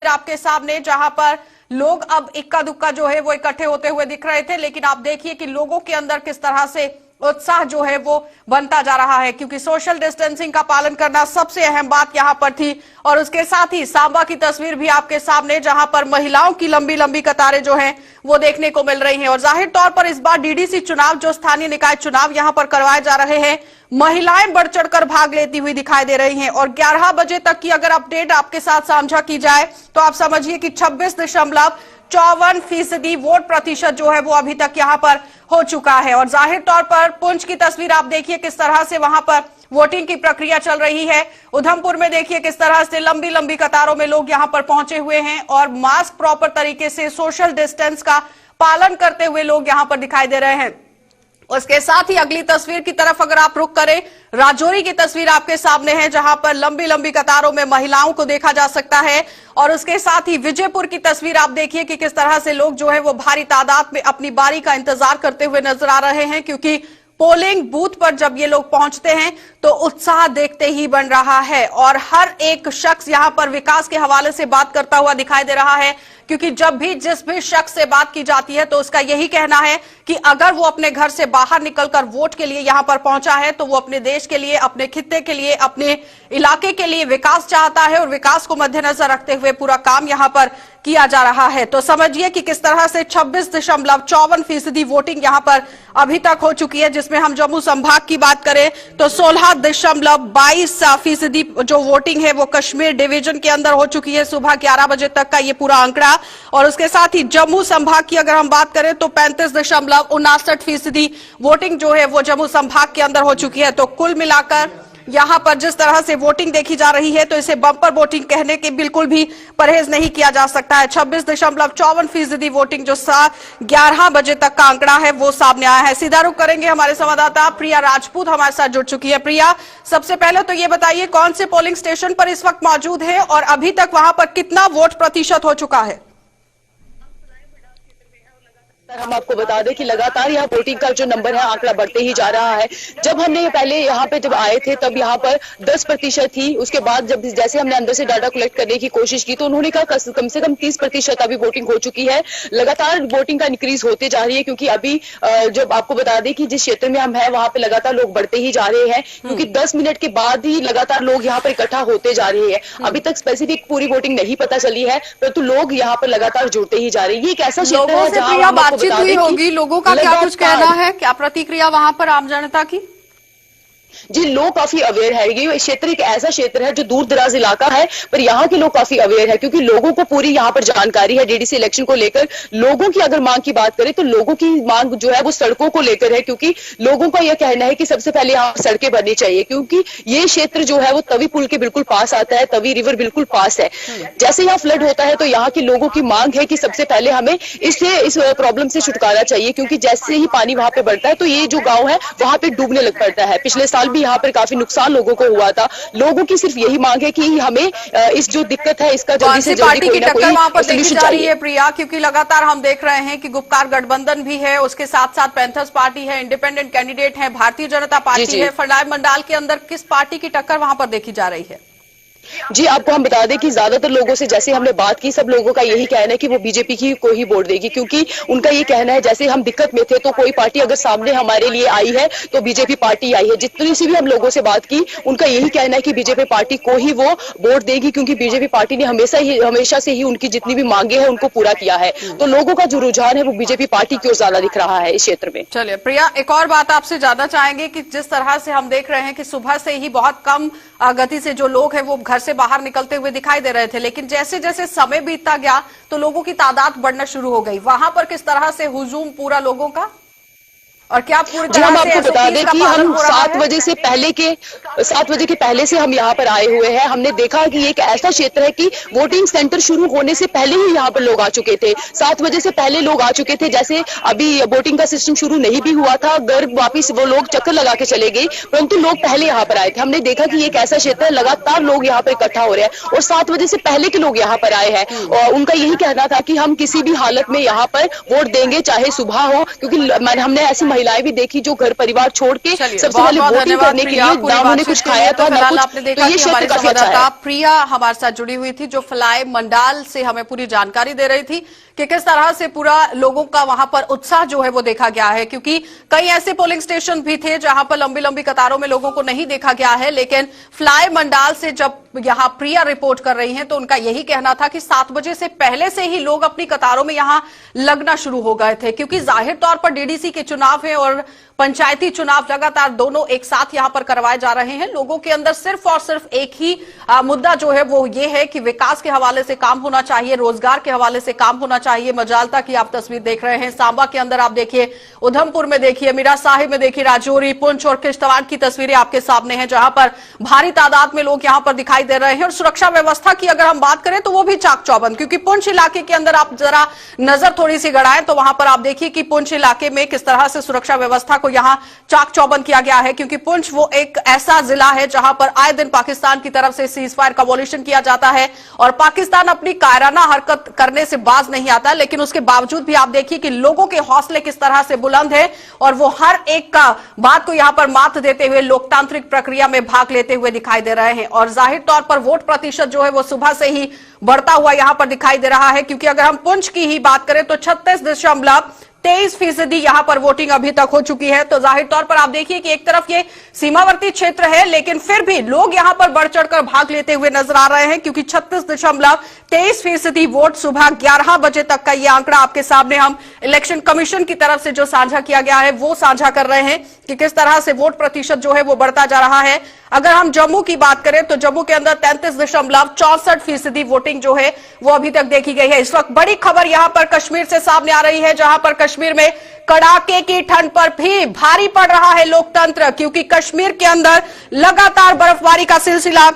आपके सामने जहां पर लोग अब इक्का दुक्का जो है वो इकट्ठे होते हुए दिख रहे थे, लेकिन आप देखिए कि लोगों के अंदर किस तरह से उत्साह जो है वो बनता जा रहा है, क्योंकि सोशल डिस्टेंसिंग का पालन करना सबसे अहम बात यहां पर थी। और उसके साथ ही सांबा की तस्वीर भी आपके सामने, जहां पर महिलाओं की लंबी लंबी कतारें जो हैं वो देखने को मिल रही हैं। और जाहिर तौर पर इस बार डीडीसी चुनाव, जो स्थानीय निकाय चुनाव यहां पर करवाए जा रहे हैं, महिलाएं बढ़ चढ़कर भाग लेती हुई दिखाई दे रही हैं। और 11 बजे तक की अगर अपडेट आपके साथ साझा की जाए तो आप समझिए कि 26.54% वोट प्रतिशत जो है वो अभी तक यहां पर हो चुका है। और जाहिर तौर पर पुंछ की तस्वीर आप देखिए किस तरह से वहां पर वोटिंग की प्रक्रिया चल रही है। उधमपुर में देखिए किस तरह से लंबी लंबी कतारों में लोग यहां पर पहुंचे हुए हैं और मास्क प्रॉपर तरीके से, सोशल डिस्टेंस का पालन करते हुए लोग यहां पर दिखाई दे रहे हैं। उसके साथ ही अगली तस्वीर की तरफ अगर आप रुख करें, राजौरी की तस्वीर आपके सामने है, जहां पर लंबी लंबी कतारों में महिलाओं को देखा जा सकता है। और उसके साथ ही विजयपुर की तस्वीर आप देखिए कि किस तरह से लोग जो है वो भारी तादाद में अपनी बारी का इंतजार करते हुए नजर आ रहे हैं, क्योंकि पोलिंग बूथ पर जब ये लोग पहुंचते हैं तो उत्साह देखते ही बन रहा है। और हर एक शख्स यहां पर विकास के हवाले से बात करता हुआ दिखाई दे रहा है, क्योंकि जब भी जिस भी शख्स से बात की जाती है तो उसका यही कहना है कि अगर वो अपने घर से बाहर निकलकर वोट के लिए यहां पर पहुंचा है तो वो अपने देश के लिए, अपने खित्ते के लिए, अपने इलाके के लिए विकास चाहता है और विकास को मद्देनजर रखते हुए पूरा काम यहां पर किया जा रहा है। तो समझिए कि किस तरह से 26.54% वोटिंग यहां पर अभी तक हो चुकी है, जिसमें हम जम्मू संभाग की बात करें तो 16.22% जो वोटिंग है वो कश्मीर डिवीजन के अंदर हो चुकी है सुबह 11 बजे तक का ये पूरा आंकड़ा। और उसके साथ ही जम्मू संभाग की अगर हम बात करें तो 35.59% वोटिंग जो है वो जम्मू संभाग के अंदर हो चुकी है। तो कुल मिलाकर यहां पर जिस तरह से वोटिंग देखी जा रही है तो इसे बम्पर वोटिंग कहने के बिल्कुल भी परहेज नहीं किया जा सकता है। 26.54% वोटिंग जो 11 बजे तक का आंकड़ा है वो सामने आया है। सीधा रुख करेंगे, हमारे संवाददाता प्रिया राजपूत हमारे साथ जुड़ चुकी है। प्रिया, सबसे पहले तो ये बताइए कौन से पोलिंग स्टेशन पर इस वक्त मौजूद है और अभी तक वहां पर कितना वोट प्रतिशत हो चुका है? हम आपको बता दें कि लगातार यहाँ वोटिंग का जो नंबर है आंकड़ा बढ़ते ही जा रहा है। जब हमने पहले यहाँ पे जब आए थे तब यहाँ पर 10% थी, उसके बाद जब जैसे हमने अंदर से डाटा कलेक्ट करने की कोशिश की तो उन्होंने कहा कम से कम 30% अभी वोटिंग हो चुकी है। लगातार वोटिंग का इंक्रीज होते जा रही है, क्योंकि अभी जब आपको बता दें कि जिस क्षेत्र में हम है वहां पे लगातार लोग बढ़ते ही जा रहे हैं, क्योंकि 10 मिनट के बाद ही लगातार लोग यहाँ पर इकट्ठा होते जा रहे हैं। अभी तक स्पेसिफिक पूरी वोटिंग नहीं पता चली है, परंतु लोग यहाँ पर लगातार जुड़ते ही जा रहे हैं। ये एक ऐसा क्षेत्र है जहाँ बातचीत हुई होगी, लोगों का क्या कुछ कहना है, क्या प्रतिक्रिया वहां पर आम जनता की? जी, लोग काफी अवेयर है। ये क्षेत्र एक ऐसा क्षेत्र है जो दूर दराज इलाका है, पर यहाँ के लोग काफी अवेयर है, क्योंकि लोगों को पूरी यहाँ पर जानकारी है डीडीसी इलेक्शन को लेकर। लोगों की अगर मांग की बात करें तो लोगों की मांग जो है वो सड़कों को लेकर है, क्योंकि लोगों का यह कहना है कि सबसे पहले यहाँ सड़कें बननी चाहिए, क्योंकि ये क्षेत्र जो है वो तवी पुल के बिल्कुल पास आता है, तवी रिवर बिल्कुल पास है। जैसे यहाँ फ्लड होता है तो यहाँ के लोगों की मांग है कि सबसे पहले हमें इस प्रॉब्लम से छुटकारा चाहिए, क्योंकि जैसे ही पानी वहां पे बढ़ता है तो ये जो गाँव है वहां पे डूबने लग पड़ता है। पिछले साल भी यहाँ पर काफी नुकसान लोगों को हुआ था। लोगों की सिर्फ यही मांग है कि हमें इस जो दिक्कत है इसका जल्दी से जल्दी कोई ना कोई सॉल्यूशन चाहिए। प्रिया, क्योंकि लगातार हम देख रहे हैं कि गुप्कार गठबंधन भी है, उसके साथ साथ पैंथर्स पार्टी है, इंडिपेंडेंट कैंडिडेट है, भारतीय जनता पार्टी है। फरनाब मंडाल के अंदर किस पार्टी की टक्कर वहां पर देखी जा रही है? जी, आपको हम बता दें कि ज्यादातर लोगों से जैसे हमने बात की, सब लोगों का यही कहना है कि वो बीजेपी की को ही वोट देगी, क्योंकि उनका ये कहना है जैसे हम दिक्कत में थे तो कोई पार्टी अगर सामने हमारे लिए आई है तो बीजेपी पार्टी आई है। जितनी सी भी हम लोगों से बात की, उनका यही कहना है कि बीजेपी पार्टी को ही वो वोट देगी, क्योंकि बीजेपी पार्टी ने हमेशा से ही उनकी जितनी भी मांगे हैं उनको पूरा किया है। तो लोगों का जो रुझान है वो बीजेपी पार्टी की ओर ज्यादा दिख रहा है इस क्षेत्र में। चलिए प्रिया, एक और बात आपसे जानना चाहेंगे कि जिस तरह से हम देख रहे हैं कि सुबह से ही बहुत कम गति से जो लोग हैं वो घर से बाहर निकलते हुए दिखाई दे रहे थे, लेकिन जैसे जैसे समय बीतता गया तो लोगों की तादाद बढ़ना शुरू हो गई। वहां पर किस तरह से हुजूम पूरा लोगों का, और क्या पूरी तरह हम आपको बता दें कि हम 7 बजे के पहले से हम यहाँ पर आए हुए हैं। हमने देखा कि एक ऐसा क्षेत्र है कि वोटिंग सेंटर शुरू होने से पहले ही यहाँ पर लोग आ चुके थे। 7 बजे से पहले लोग आ चुके थे। जैसे अभी वोटिंग का सिस्टम शुरू नहीं भी हुआ था, घर वापिस वो लोग चक्कर लगा के चले गए, परंतु लोग पहले यहाँ पर आए थे। हमने देखा कि एक ऐसा क्षेत्र है लगातार लोग यहाँ पर इकट्ठा हो रहे हैं और 7 बजे से पहले के लोग यहाँ पर आए हैं। और उनका यही कहना था कि हम किसी भी हालत में यहाँ पर वोट देंगे, चाहे सुबह हो, क्योंकि हमने ऐसी महिलाएं भी देखी जो घर परिवार छोड़ के सबसे पहले बहुत वोटिंग करने के लिए ना उन्होंने कुछ खाया था ना कुछ। आपने देखा तो ये कि हमारी क्षेत्र काफी अच्छा संवाददाता है। प्रिया हमारे साथ जुड़ी हुई थी जो फ्लाई मंडाल से हमें पूरी जानकारी दे रही थी कि किस तरह से पूरा लोगों का वहां पर उत्साह जो है वो देखा गया है, क्योंकि कई ऐसे पोलिंग स्टेशन भी थे जहां पर लंबी लंबी कतारों में लोगों को नहीं देखा गया है, लेकिन फ्लाई मंडाल से जब यहां प्रिया रिपोर्ट कर रही हैं तो उनका यही कहना था कि 7 बजे से पहले से ही लोग अपनी कतारों में यहां लगना शुरू हो गए थे, क्योंकि जाहिर तौर पर डीडीसी के चुनाव है और पंचायती चुनाव लगातार दोनों एक साथ यहां पर करवाए जा रहे हैं। लोगों के अंदर सिर्फ और सिर्फ एक ही मुद्दा जो है वो ये है कि विकास के हवाले से काम होना चाहिए, रोजगार के हवाले से काम होना चाहिए। मजालता की आप तस्वीर देख रहे हैं, सांबा के अंदर आप देखिए, उधमपुर में देखिए, मीरा साहिब में देखिए, राजौरी, पुंछ और किश्तवाड़ की तस्वीरें आपके सामने हैं, जहां पर भारी तादाद में लोग यहां पर दिखाई दे रहे हैं। और सुरक्षा व्यवस्था की अगर हम बात करें तो वो भी चाक चौबंद, क्योंकि पुंछ इलाके के अंदर आप जरा नजर थोड़ी सी गड़ाएं तो वहां पर आप देखिए कि पुंछ इलाके में किस तरह से सुरक्षा व्यवस्था को यहां चाक चौबंद किया गया है, क्योंकि पुंछ वो एक ऐसा जिला है जहां पर आए दिन पाकिस्तान की तरफ से सीज फायर का वॉल्यूशन किया जाता है और पाकिस्तान अपनी कायराना हरकत करने से बाज नहीं आता, लेकिन उसके बावजूद भी आप देखिए कि लोगों के हौसले किस तरह से बुलंद है और वो हर एक का बात को यहां पर मात देते हुए लोकतांत्रिक प्रक्रिया में भाग लेते हुए दिखाई दे रहे हैं। और जाहिर तौर पर वोट प्रतिशत जो है वो सुबह से ही बढ़ता हुआ यहां पर दिखाई दे रहा है, क्योंकि अगर हम पुंछ की ही बात करें तो 36.23% यहां पर वोटिंग अभी तक हो चुकी है। तो जाहिर तौर पर आप देखिए कि एक तरफ ये सीमावर्ती क्षेत्र है, लेकिन फिर भी लोग यहां पर बढ़ चढ़कर भाग लेते हुए नजर आ रहे हैं, क्योंकि 36.23% वोट सुबह 11 बजे तक का ये आंकड़ा आपके सामने हम इलेक्शन कमीशन की तरफ से जो साझा किया गया है वो साझा कर रहे हैं कि किस तरह से वोट प्रतिशत जो है वो बढ़ता जा रहा है। अगर हम जम्मू की बात करें तो जम्मू के अंदर 33.64% वोटिंग जो है वो अभी तक देखी गई है। इस वक्त बड़ी खबर यहां पर कश्मीर से सामने आ रही है, जहां पर कश्मीर में कड़ाके की ठंड पर भी भारी पड़ रहा है लोकतंत्र, क्योंकि कश्मीर के अंदर लगातार बर्फबारी का सिलसिला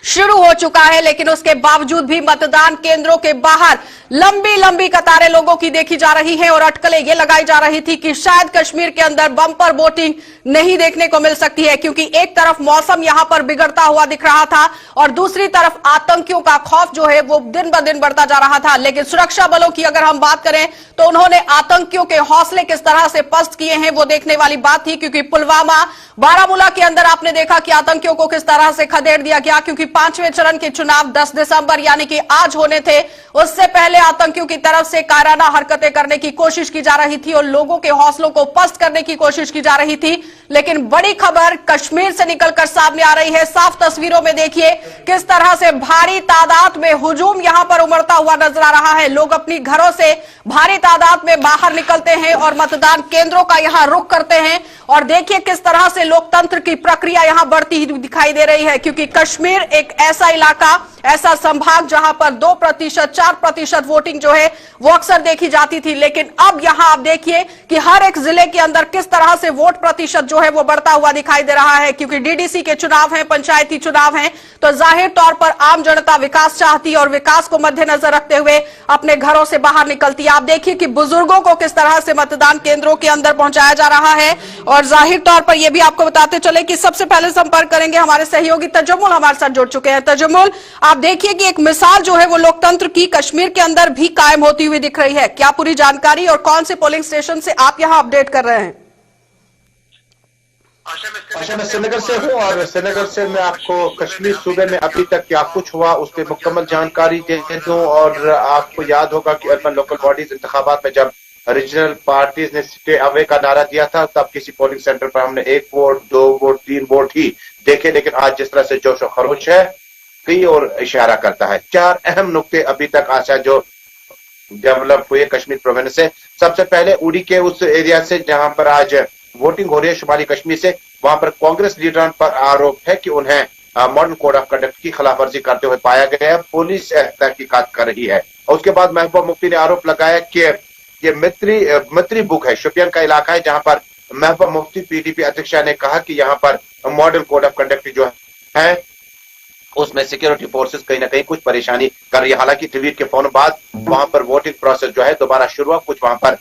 शुरू हो चुका है, लेकिन उसके बावजूद भी मतदान केंद्रों के बाहर लंबी लंबी कतारें लोगों की देखी जा रही है और अटकलें ये लगाई जा रही थी कि शायद कश्मीर के अंदर बम्पर वोटिंग नहीं देखने को मिल सकती है, क्योंकि एक तरफ मौसम यहां पर बिगड़ता हुआ दिख रहा था और दूसरी तरफ आतंकियों का खौफ जो है वो दिन ब दिन बढ़ता जा रहा था। लेकिन सुरक्षा बलों की अगर हम बात करें तो उन्होंने आतंकियों के हौसले किस तरह से पस्त किए हैं वो देखने वाली बात थी, क्योंकि पुलवामा, बारामूला के अंदर आपने देखा कि आतंकियों को किस तरह से खदेड़ दिया गया, क्योंकि 5वें चरण के चुनाव 10 दिसंबर यानी कि आज होने थे। उससे पहले आतंकियों की तरफ से कायराना हरकतें करने की कोशिश की जा रही थी और लोगों के हौसलों को पस्त करने की कोशिश की जा रही थी। लेकिन बड़ी खबर कश्मीर से निकलकर सामने आ रही है। साफ तस्वीरों में देखिए किस तरह से भारी तादाद में हुजूम यहां पर उमड़ता हुआ नजर आ रहा है। लोग अपनी घरों से भारी तादाद में बाहर निकलते हैं और मतदान केंद्रों का यहां रुख करते हैं और देखिए किस तरह से लोकतंत्र की प्रक्रिया यहां बढ़ती ही दिखाई दे रही है, क्योंकि कश्मीर एक ऐसा इलाका, ऐसा संभाग जहां पर 2%, 4% वोटिंग जो है वो अक्सर देखी जाती थी, लेकिन अब यहां आप देखिए कि हर एक जिले के अंदर किस तरह से वोट प्रतिशत जो है वो बढ़ता हुआ दिखाई दे रहा है, क्योंकि डीडीसी के चुनाव हैं, पंचायती चुनाव हैं, तो जाहिर तौर पर आम जनता विकास चाहती है और विकास को मद्देनजर रखते हुए अपने घरों से बाहर निकलती है। आप देखिए कि बुजुर्गों को किस तरह से मतदान केंद्रों के अंदर पहुंचाया जा रहा है और जाहिर तौर पर यह भी आपको बताते चले कि सबसे पहले संपर्क करेंगे हमारे सहयोगी तजम्मुल हमारे साथ जुड़ चुके हैं। तजम्मुल, आप देखिए कि एक मिसाल जो है वो लोकतंत्र की कश्मीर के अंदर भी कायम होती हुई दिख रही है। क्या पूरी जानकारी और कौन से पोलिंग स्टेशन से आप यहां अपडेट कर रहे हैं? अच्छा, मैं श्रीनगर से हूँ और श्रीनगर से मैं आपको कश्मीर सूबे में अभी तक क्या कुछ हुआ उस पर मुकम्मल जानकारी दे दूं। और आपको याद होगा कि अर्बन लोकल बॉडीज इंतखाबात में जब रीजनल पार्टीज ने स्टे अवे का नारा दिया था तब किसी पोलिंग सेंटर पर हमने 1 वोट, 2 वोट, 3 वोट ही देखे, लेकिन आज जिस तरह से जोश और खरोश है कई और इशारा करता है। 4 अहम नुक्ते अभी तक आशा जो डेवलप हुए कश्मीर प्रोविंस से। सबसे पहले उड़ी के उस एरिया से जहां पर आज वोटिंग हो रही है शुमाली कश्मीर से, वहां पर कांग्रेस लीडरों पर आरोप है कि उन्हें मॉडल कोड ऑफ कंडक्ट की खिलाफवर्जी करते हुए पाया गया है। पुलिस तहकीकात कर रही है। और उसके बाद महबूबा मुफ्ती ने आरोप लगाया कि ये मित्री बुक है, शोपियान का इलाका है, जहां पर महबूबा मुफ्ती पीडीपी अध्यक्षा ने कहा कि यहाँ पर मॉडल कोड ऑफ कंडक्ट जो है उसमें सिक्योरिटी फोर्सेस कहीं ना कहीं कुछ परेशानी कर रही है। हालांकि ट्वीट के फौरन बाद वहां पर वोटिंग प्रोसेस जो है दोबारा शुरू हुआ। कुछ वहां पर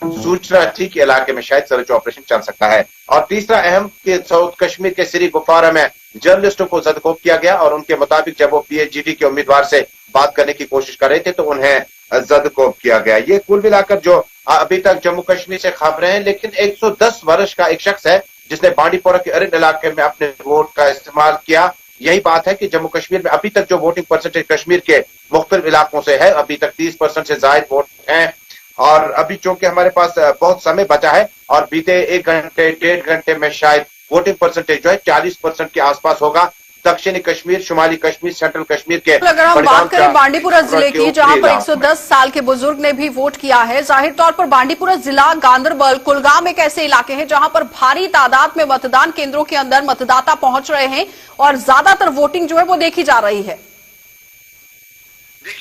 सूचना थी कि इलाके में शायद सर्च ऑपरेशन चल सकता है। और तीसरा अहम कि साउथ कश्मीर के सिरी गुफारा में जर्नलिस्टों को जदकोब किया गया और उनके मुताबिक जब वो पीएचडी के उम्मीदवार से बात करने की कोशिश कर रहे थे तो उन्हें जदकोब किया गया। ये कुल मिलाकर जो अभी तक जम्मू कश्मीर से खबरें हैं, लेकिन 110 वर्ष का एक शख्स है जिसने बांडीपोरा के अरिन इलाके में अपने वोट का इस्तेमाल किया। यही बात है कि जम्मू कश्मीर में अभी तक जो वोटिंग परसेंटेज कश्मीर के मुख्तलिफ इलाकों से है, अभी तक 30% से ज्यादा वोट हैं। और अभी चूंकि हमारे पास बहुत समय बचा है और बीते 1 घंटे 1.5 घंटे में शायद वोटिंग परसेंटेज जो है 40% के आसपास होगा। दक्षिणी कश्मीर, शुमाली कश्मीर, सेंट्रल कश्मीर के अगर हम बात करें बांडीपुरा जिले की, जहां पर 110 साल के बुजुर्ग ने भी वोट किया है, जाहिर तौर पर बांडीपुरा जिला, गांदरबल, कुलगाम एक ऐसे इलाके हैं जहां पर भारी तादाद में मतदान केंद्रों के अंदर मतदाता पहुंच रहे हैं और ज्यादातर वोटिंग जो है वो देखी जा रही है।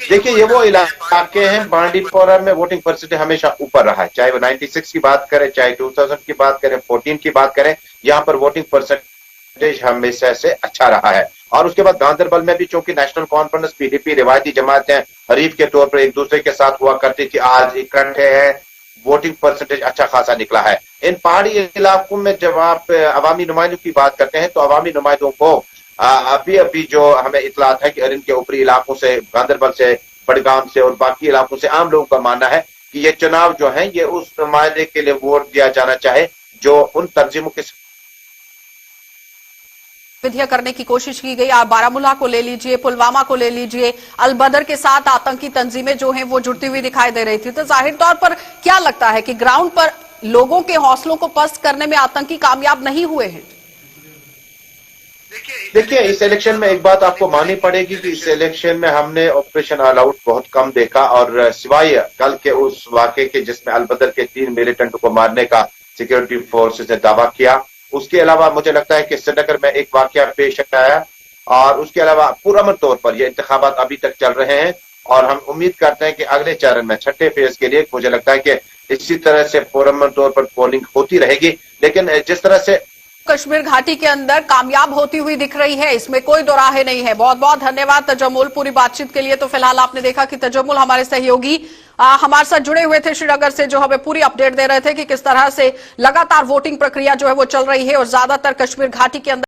देखिए, ये वो इलाके हैं, बांडीपोरा में वोटिंग परसेंटेज हमेशा ऊपर रहा है, चाहे वो 96 की बात करें, चाहे 2000 की बात करें, 14 की बात करें, यहाँ पर वोटिंग परसेंटेज हमेशा से अच्छा रहा है। और उसके बाद गांदरबल में भी चूंकि नेशनल कॉन्फ्रेंस, पीडीपी, रिवायती जमातें हरीफ के तौर पर एक दूसरे के साथ हुआ करती थी, आज इकट्ठे हैं, वोटिंग परसेंटेज अच्छा खासा निकला है। इन पहाड़ी इलाकों में जब आप अवामी नुमाइंदों की बात करते हैं तो अवामी नुमाइंदों को अभी जो हमें इतलात है कि अरिन के ऊपरी इलाकों से, गांदरबल से, बड़गाम से और बाकी इलाकों से आम लोगों का मानना है कि ये चुनाव जो है ये उस नुमाइंदे के लिए वोट दिया जाना चाहे जो उन तंजीमों के विधिया करने की कोशिश की गई। आप बारामूला को ले लीजिए, पुलवामा को ले लीजिए, अलबदर के साथ आतंकी तंजीमें जो हैं वो जुड़ती हुई दिखाई दे रही थी। तो जाहिर तौर पर क्या लगता है कि ग्राउंड पर लोगों के हौसलों को पस्त करने में आतंकी कामयाब नहीं हुए हैं? देखिए, इस इलेक्शन में एक बात आपको माननी पड़ेगी कि इस इलेक्शन में हमने ऑपरेशन ऑल आउट बहुत कम देखा, और सिवाय कल के उस वाक़े के जिसमें अलबदर के 3 मिलिटेंट को मारने का सिक्योरिटी फोर्सेस ने दावा किया, उसके अलावा मुझे लगता है कि श्रीनगर में एक वाकया पेश आया, और उसके अलावा पुरअमन तौर पर ये इंतखाबात अभी तक चल रहे हैं और हम उम्मीद करते हैं कि अगले चरण में, छठे फेज के लिए, मुझे लगता है कि इसी तरह से पुरअमन तौर पर पोलिंग होती रहेगी। लेकिन जिस तरह से कश्मीर घाटी के अंदर कामयाब होती हुई दिख रही है, इसमें कोई दो राहे नहीं है। बहुत बहुत धन्यवाद तजम्मुल पूरी बातचीत के लिए। तो फिलहाल आपने देखा कि तजम्मुल हमारे सहयोगी हमारे साथ जुड़े हुए थे श्रीनगर से, जो हमें पूरी अपडेट दे रहे थे कि किस तरह से लगातार वोटिंग प्रक्रिया जो है वो चल रही है और ज्यादातर कश्मीर घाटी के अंदर